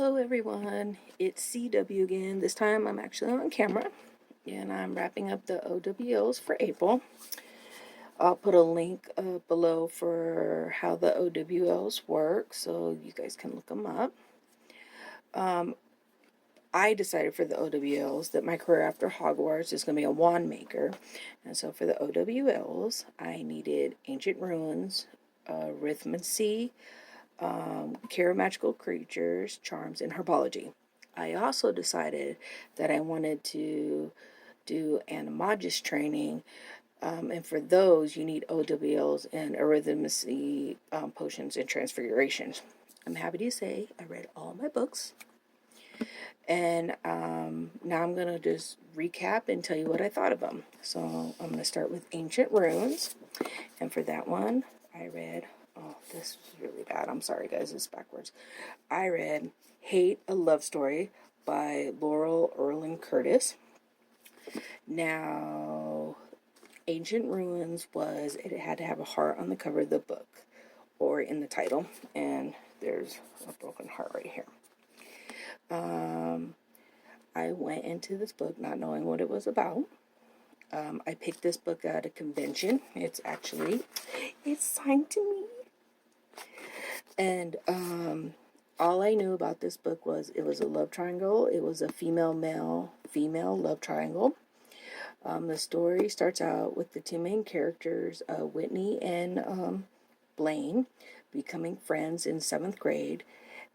Hello everyone, it's CW again. This time I'm actually on camera and I'm wrapping up the O.W.L.s for April. I'll put a link below for how the O.W.L.s work so you guys can look them up. I decided for the O.W.L.s that my career after Hogwarts is going to be a wand maker. And so for the O.W.L.s, I needed ancient runes, arithmancy, care of magical creatures, charms, and herbology. I also decided that I wanted to do animagus training, and for those you need O.W.L.s and arithmancy potions and transfigurations. I'm happy to say I read all my books, and now I'm going to just recap and tell you what I thought of them. So I'm going to start with Ancient Runes, and for that one I read, oh, this is really bad, I'm sorry guys, it's backwards. I read Hate, a Love Story by Laurel Erling Curtis. Now, Ancient Ruins it had to have a heart on the cover of the book or in the title, and there's a broken heart right here. I went into this book not knowing what it was about. I picked this book at a convention. It's signed to me. And all I knew about this book was it was a love triangle. It was a female love triangle. The story starts out with the two main characters, Whitney and Blaine, becoming friends in 7th grade.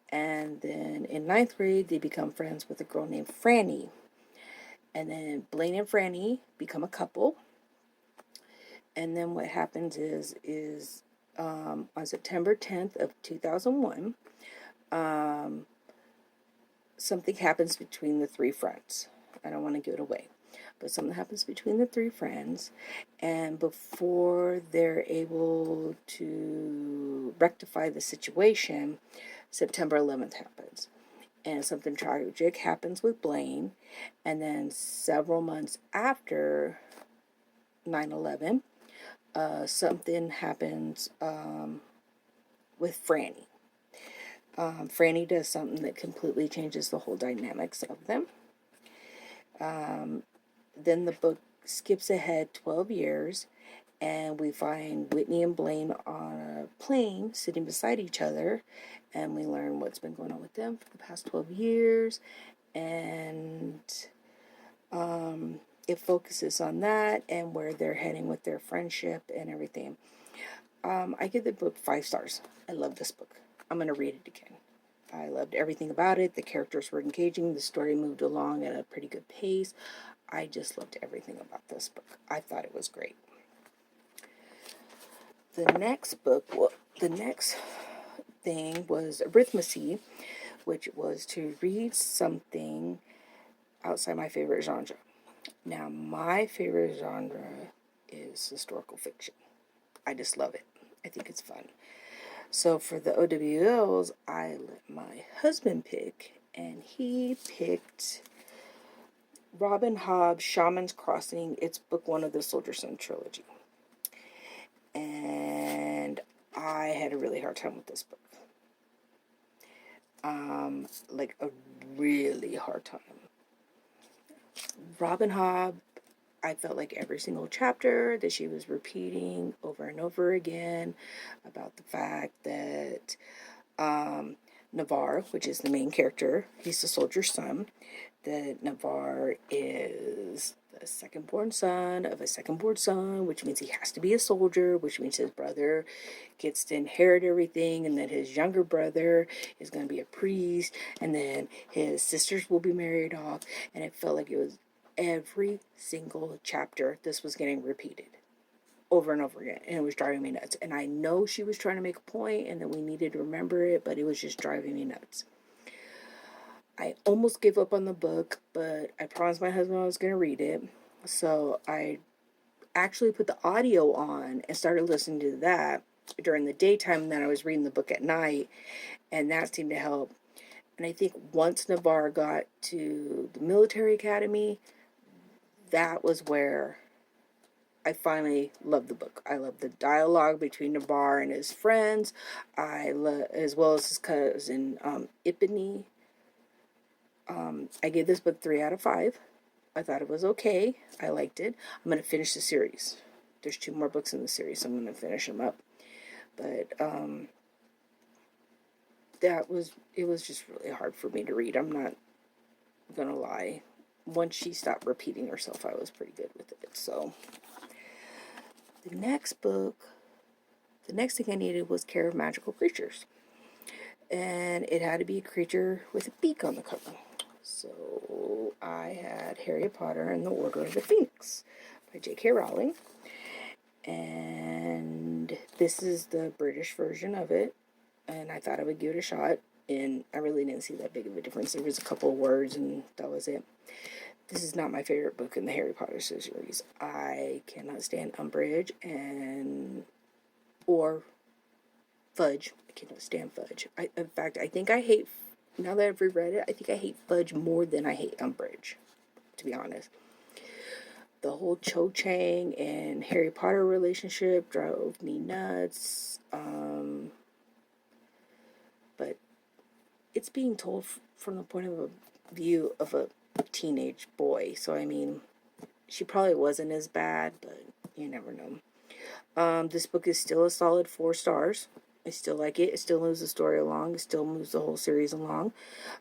And then in 9th grade, they become friends with a girl named Franny. And then Blaine and Franny become a couple. And then what happens is on September 10th of 2001, something happens between the three friends. I don't want to give it away, but something happens between the three friends, and before they're able to rectify the situation, September 11th happens, and something tragic happens with Blaine, and then several months after 9/11, something happens with Franny. Franny does something that completely changes the whole dynamics of them. Then the book skips ahead 12 years, and we find Whitney and Blaine on a plane sitting beside each other, and we learn what's been going on with them for the past 12 years, and it focuses on that and where they're heading with their friendship and everything. I give the book 5 stars. I love this book. I'm going to read it again. I loved everything about it. The characters were engaging. The story moved along at a pretty good pace. I just loved everything about this book. I thought it was great. The next thing was arithmancy, which was to read something outside my favorite genre. Now, my favorite genre is historical fiction. I just love it. I think it's fun. So for the O.W.L.s, I let my husband pick, and he picked Robin Hobb's Shaman's Crossing. It's book 1 of the Soldier Son trilogy. And I had a really hard time with this book. Like a really hard time. Robin Hobb, I felt like every single chapter that she was repeating over and over again about the fact that Navarre, which is the main character, he's the soldier's son, that Navarre is the second-born son of a second-born son, which means he has to be a soldier, which means his brother gets to inherit everything, and then his younger brother is going to be a priest, and then his sisters will be married off, and it felt like it was every single chapter this was getting repeated over and over again, and it was driving me nuts. And I know she was trying to make a point and that we needed to remember it, but it was just driving me nuts. I almost gave up on the book, but I promised my husband I was going to read it, so I actually put the audio on and started listening to that during the daytime, and then I was reading the book at night, and that seemed to help. And I think once Navarre got to the military academy, that was where I finally loved the book. I loved the dialogue between Navarre and his friends, as well as his cousin Ipany. I gave this book 3 out of 5. I thought it was okay. I liked it. I'm going to finish the series. There's 2 more books in the series, so I'm going to finish them up. But it was just really hard for me to read. I'm not going to lie. Once she stopped repeating herself, I was pretty good with it. So the next thing I needed was Care of Magical Creatures. And it had to be a creature with a beak on the cover. So I had Harry Potter and the Order of the Phoenix by J.K. Rowling. And this is the British version of it. And I thought I would give it a shot. And I really didn't see that big of a difference. There was a couple of words and that was it. This is not my favorite book in the Harry Potter series. I cannot stand Umbridge or Fudge. I cannot stand Fudge. In fact, I think I hate, now that I've reread it, I think I hate Fudge more than I hate Umbridge, to be honest. The whole Cho Chang and Harry Potter relationship drove me nuts. But it's being told from the point of view of a teenage boy. So, I mean, she probably wasn't as bad, but you never know. This book is still a solid 4 stars. I still like it. It still moves the story along. It still moves the whole series along.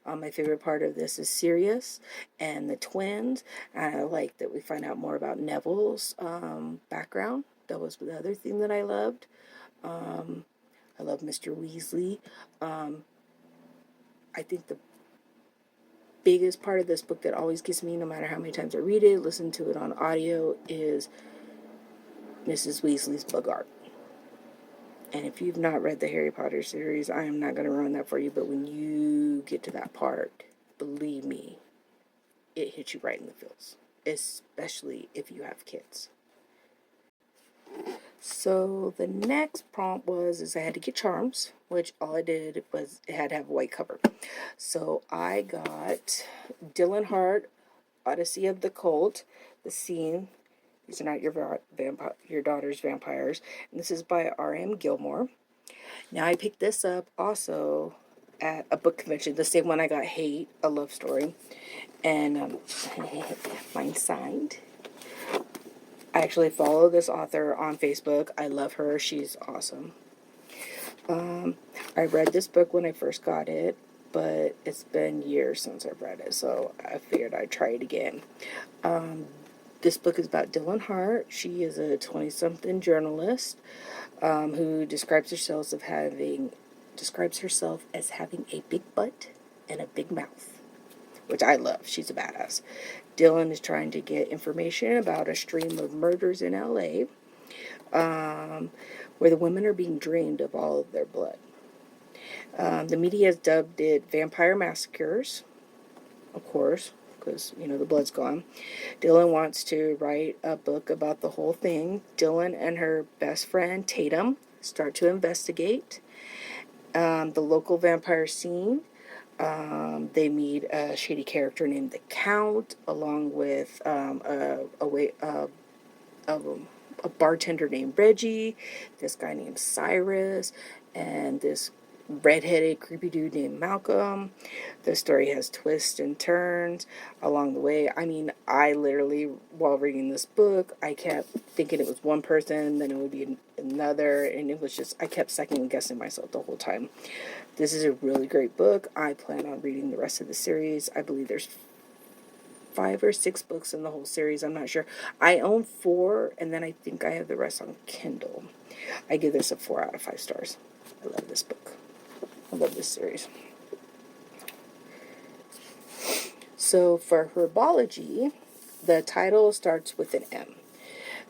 My favorite part of this is Sirius and the twins. And I like that we find out more about Neville's background. That was the other thing that I loved. I love Mr. Weasley. I think the biggest part of this book that always gets me, no matter how many times I read it, listen to it on audio, is Mrs. Weasley's bug art. And if you've not read the Harry Potter series, I am not going to ruin that for you, but when you get to that part, believe me, it hits you right in the feels, especially if you have kids. So the next prompt is I had to get charms, which all I did was it had to have a white cover. So I got Dylan Hart, Odyssey of the Colt, The Scene. These are not your daughter's vampires. And this is by R.M. Gilmore. Now I picked this up also at a book convention, the same one I got, Hate, a love story. And mine signed. I actually follow this author on Facebook. I love her. She's awesome. I read this book when I first got it, but it's been years since I've read it, so I figured I'd try it again. This book is about Dylan Hart. She is a 20-something journalist who describes herself as having a big butt and a big mouth, which I love. She's a badass. Dylan is trying to get information about a stream of murders in L.A., where the women are being drained of all of their blood. The media has dubbed it Vampire Massacres, of course, because, the blood's gone. Dylan wants to write a book about the whole thing. Dylan and her best friend, Tatum, start to investigate the local vampire scene. They meet a shady character named the Count, along with a bartender named Reggie, this guy named Cyrus, and this redheaded creepy dude named Malcolm. The story has twists and turns along the way. I mean, I literally, while reading this book, I kept thinking it was one person, then it would be another, and it was just, I kept second guessing myself the whole time. This is a really great book. I plan on reading the rest of the series. I believe there's 5 or 6 books in the whole series. I'm not sure. I own 4, and then I think I have the rest on Kindle. I give this a 4 out of 5 stars. I love this book. I love this series. So for herbology, the title starts with an M.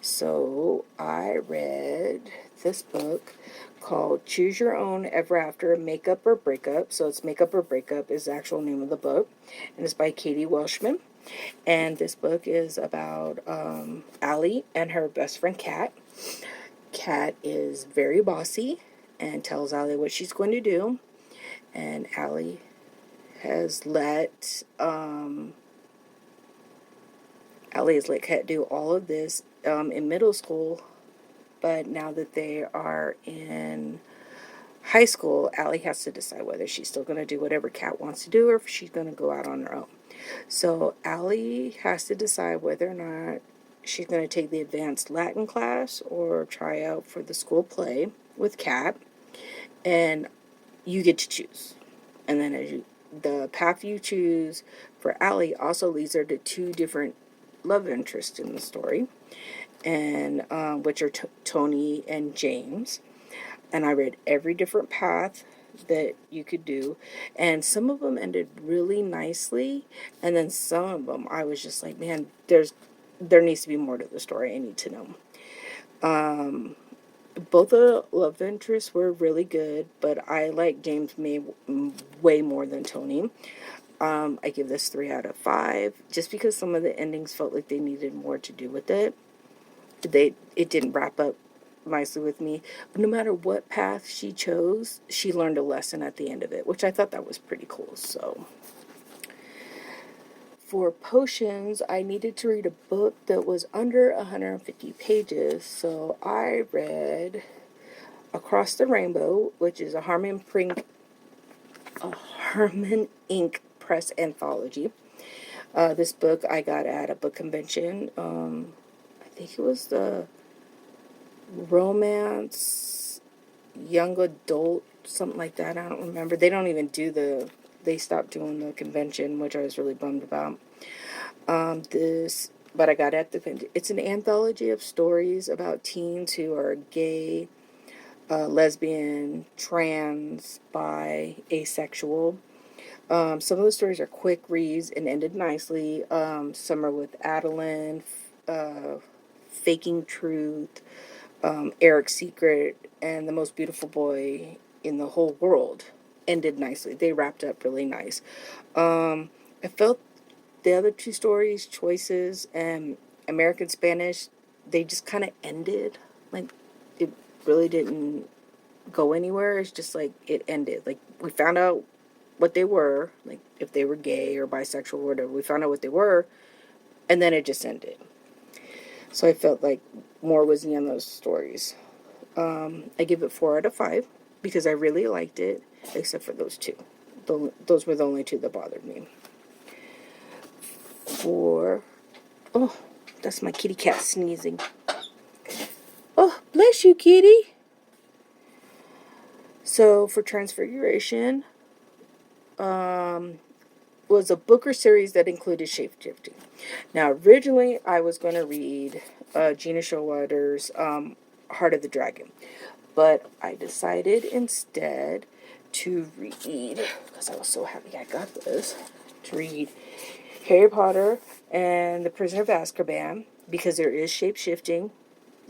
So I read this book called Choose Your Own Ever After, Makeup or Breakup. So it's Makeup or Breakup is the actual name of the book. And it's by Katie Welshman. And this book is about Allie and her best friend Kat. Kat is very bossy and tells Allie what she's going to do. And Allie has let Kat do all of this in middle school. But now that they are in high school, Allie has to decide whether she's still going to do whatever Kat wants to do or if she's going to go out on her own. So Allie has to decide whether or not she's going to take the advanced Latin class or try out for the school play with Kat. And you get to choose. And then the path you choose for Allie also leads her to two different love interests in the story, and which are Tony and James. And I read every different path that you could do, and some of them ended really nicely, and then some of them I was just like, man, there needs to be more to the story. I need to know. Both the love interests were really good, but I like James May way more than Tony. I give this 3 out of 5, just because some of the endings felt like they needed more to do with it. It didn't wrap up nicely with me. But no matter what path she chose, she learned a lesson at the end of it, which I thought that was pretty cool. So for potions, I needed to read a book that was under 150 pages. So I read Across the Rainbow, which is a Harmon Inc. press anthology. This book I got at a book convention. I think it was the romance young adult, something like that. I don't remember. They don't even they stopped doing the convention, which I was really bummed about. But I got at it's an anthology of stories about teens who are gay, lesbian, trans, bi, asexual. Some of the stories are quick reads and ended nicely. Some are with Adeline, Faking Truth, Eric's Secret, and The Most Beautiful Boy in the Whole World ended nicely. They wrapped up really nice. I felt the other two stories, Choices and American Spanish, they just kind of ended. Like, it really didn't go anywhere. It's just like it ended. Like, we found out what they were, like if they were gay or bisexual or whatever. We found out what they were, and then it just ended. So I felt like more was in those stories. I give it 4 out of 5 because I really liked it, except for those two. Those were the only two that bothered me. Oh, that's my kitty cat sneezing. Oh, bless you, kitty. So for Transfiguration, was a book or series that included shapeshifting. Now, originally, I was going to read Gina Showalter's Heart of the Dragon, but I decided instead to read, because I was so happy I got this, to read Harry Potter and the Prisoner of Azkaban, because there is shapeshifting.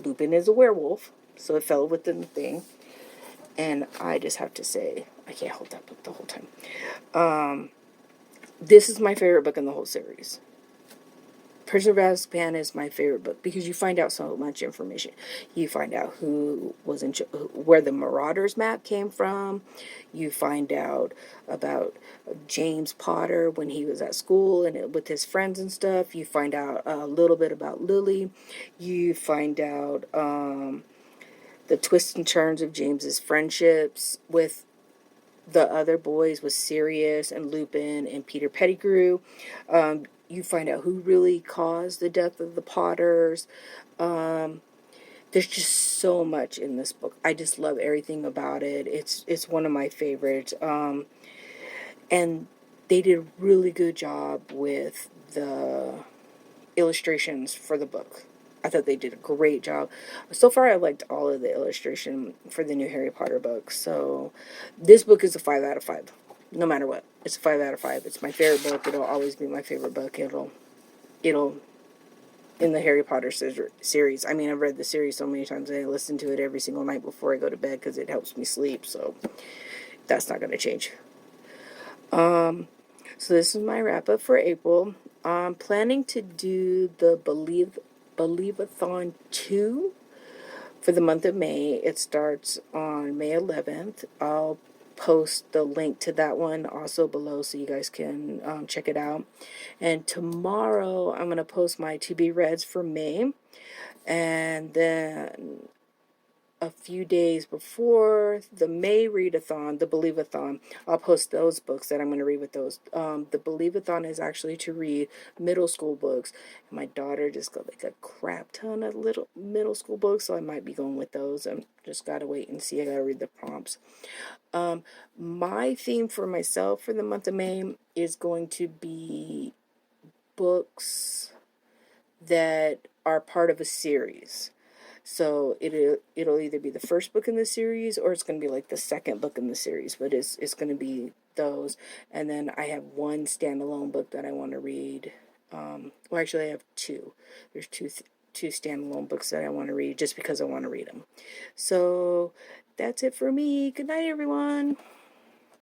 Lupin is a werewolf, so it fell within the thing. And I just have to say, I can't hold that book the whole time. This is my favorite book in the whole series. Prisoner of Azkaban is my favorite book because you find out so much information. You find out who was where the Marauders map came from. You find out about James Potter when he was at school and with his friends and stuff. You find out a little bit about Lily. You find out the twists and turns of James's friendships with the other boys, with Sirius and Lupin and Peter Pettigrew. You find out who really caused the death of the Potters. There's just so much in this book. I just love everything about it. It's one of my favorites. And they did a really good job with the illustrations for the book. I thought they did a great job. So far, I liked all of the illustration for the new Harry Potter books. So this book is a 5 out of 5. No matter what. It's a 5 out of 5. It's my favorite book. It'll always be my favorite book. It'll in the Harry Potter series. I mean, I've read the series so many times. I listen to it every single night before I go to bed because it helps me sleep. So that's not going to change. So this is my wrap up for April. I'm planning to do the Believe-a-thon 2 for the month of May. It starts on May 11th. I'll post the link to that one also below so you guys can check it out. And tomorrow I'm going to post my to be reads for May. And then a few days before the May readathon, the Believe-a-thon, I'll post those books that I'm going to read with those. The Believe-a-thon is actually to read middle school books. And my daughter just got like a crap ton of little middle school books, so I might be going with those. I'm just got to wait and see. I got to read the prompts. My theme for myself for the month of May is going to be books that are part of a series. So it'll either be the first book in the series or it's going to be like the second book in the series, but it's going to be those. And then I have one standalone book that I want to read. Well, actually, I have two. There's two standalone books that I want to read just because I want to read them. So that's it for me. Good night, everyone.